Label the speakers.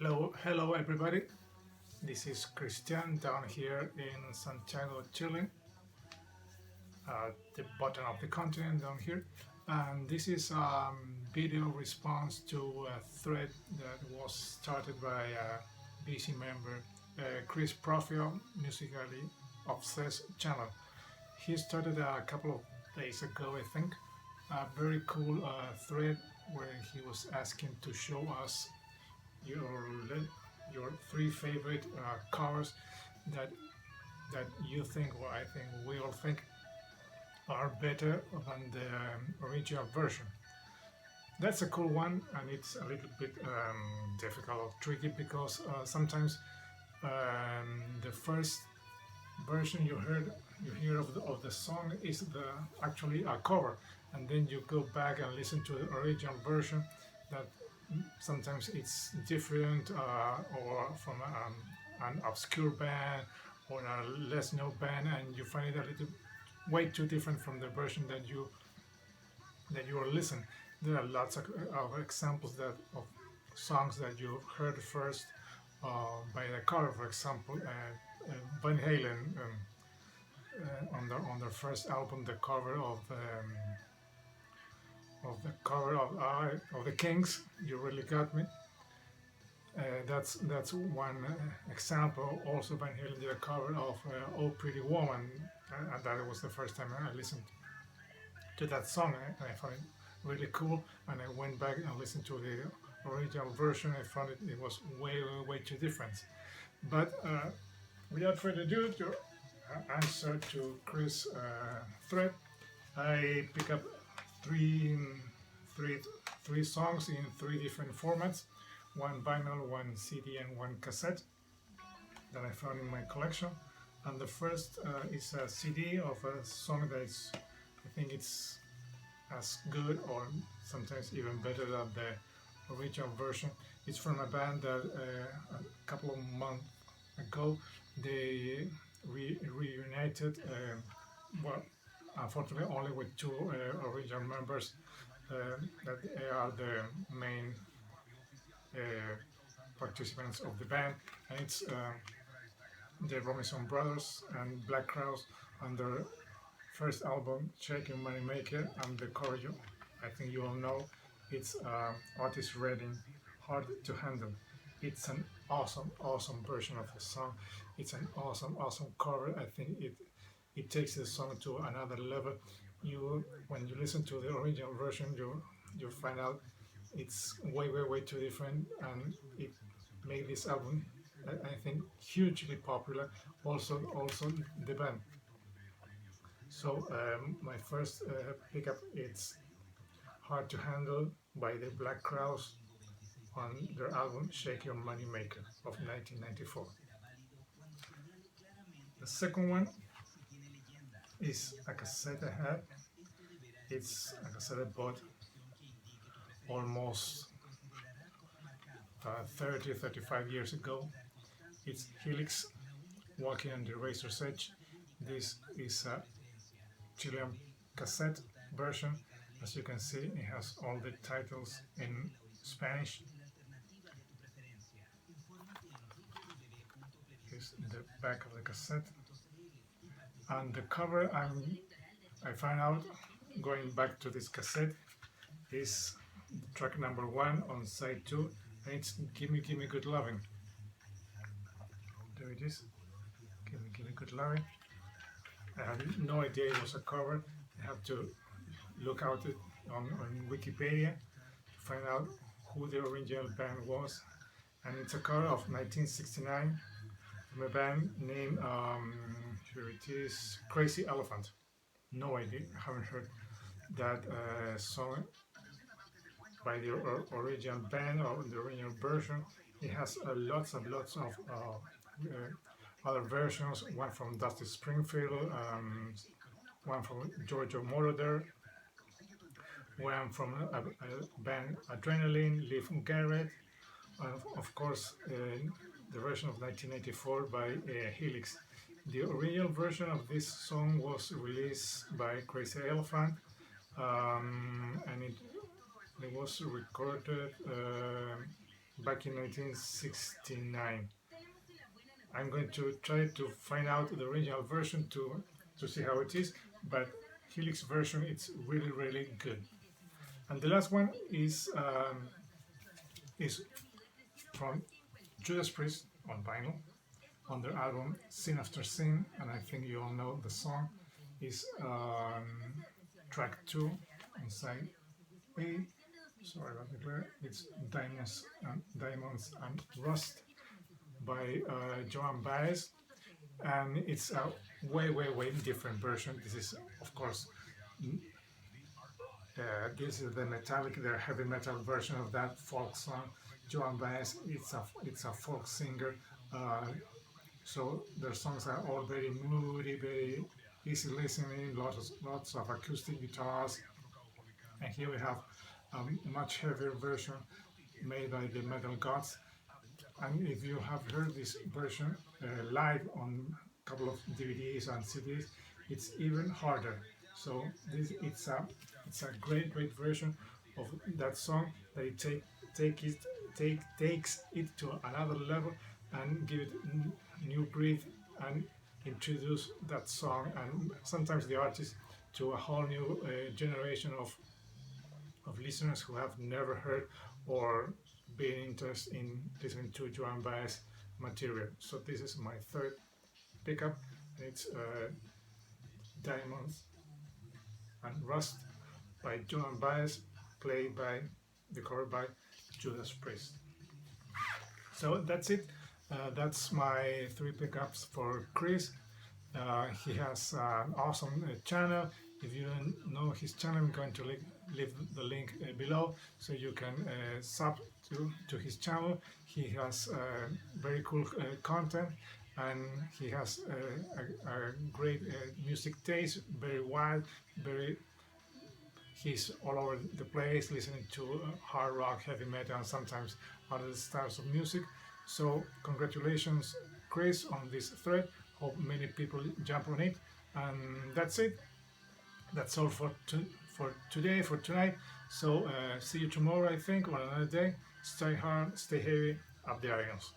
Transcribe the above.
Speaker 1: Hello everybody. This is Christian down here in Santiago, Chile, at the bottom of the continent down here. And this is a video response to a thread that was started by a BC member, Chris Profio, Musically Obsessed channel. He started a couple of days ago, I think, a very cool thread where he was asking to show us your your three favorite covers that you think, or I think we all think, are better than the original version. That's a cool one, and it's a little bit difficult or tricky because sometimes the first version you hear of the song is actually a cover, and then you go back and listen to the original version that sometimes it's different or from an obscure band or a less known band, and you find it a little way too different from the version that you are listening. There are lots of examples of songs that you heard first by the cover. For example, Van Halen on their first album, the cover of the Kings. You really got me. That's one example. Also, Van Halen did a cover of "Oh Pretty Woman," and that was the first time I listened to that song, and I found it really cool. And I went back and listened to the original version. I found it was way too different. But without further ado, to answer to Chris' thread, I pick up three, three, three songs in three different formats: one vinyl, one CD, and one cassette that I found in my collection. And the first is a CD of a song that is, I think it's as good or sometimes even better than the original version. It's from a band that a couple of months ago they reunited. Well, unfortunately, only with two original members that are the main participants of the band, and it's the Robinson Brothers and Black Crowes on their first album, Shaking Moneymaker, and the cover I think you all know. It's Otis Redding, Hard to Handle. It's an awesome version of the song. It's an awesome cover. I think it takes the song to another level. When you listen to the original version, you find out it's way too different, and it made this album, I think, hugely popular. Also the band. So my first pickup, it's Hard to Handle by the Black Crowes on their album Shake Your Money Maker of 1994. The second one is a cassette I had. It's a cassette I bought almost 35 years ago. It's Helix, Walking on the Razor's Edge. This is a Chilean cassette version. As you can see, it has all the titles in Spanish. Here's the back of the cassette. And the cover I found out going back to this cassette is track number 1 on side 2, and it's Gimme Good Lovin'. There it is. Gimme Good Lovin'. I had no idea it was a cover. I have to look out it on Wikipedia to find out who the original band was, and it's a cover of 1969 from a band named here it is, Crazy Elephant. No idea, I haven't heard that song by the original band or the original version. It has lots of other versions, one from Dusty Springfield, one from Giorgio Moroder, one from a band Adrenaline, Liv Garrett, and of course the version of 1984 by Helix. The original version of this song was released by Crazy Elephant, and it was recorded back in 1969. I'm going to try to find out the original version to see how it is, but Helix version it's really good. And the last one is from Judas Priest on vinyl on their album Scene After Scene, and I think you all know the song is track 2 on side A. Sorry about the glare. It's Diamonds and Rust by Joan Baez, and it's a way different version. This is, of course, this is the metallic, the heavy metal version of that folk song. Joan Baez, it's a folk singer, so their songs are all very moody, very easy listening, lots of acoustic guitars, and here we have a much heavier version made by the Metal Gods. And if you have heard this version live on a couple of DVDs and CDs, it's even harder. So it's a great version of that song that it takes it to another level and give it new breath and introduce that song and sometimes the artist to a whole new generation of listeners who have never heard or been interested in listening to Joan Baez material. So this is my third pickup, and it's Diamonds and Rust by Joan Baez, played by the cover by Judas Priest. So that's it. That's my 3 pickups for Chris. He has an awesome channel. If you don't know his channel, I'm going to leave the link below so you can sub to his channel. He has very cool content, and he has a great music taste, very wild, he's all over the place listening to hard rock, heavy metal, and sometimes other styles of music. So congratulations, Chris, on this thread. Hope many people jump on it. And that's it. That's all for today, for tonight. So see you tomorrow, I think, or another day. Stay hard, stay heavy, up the irons.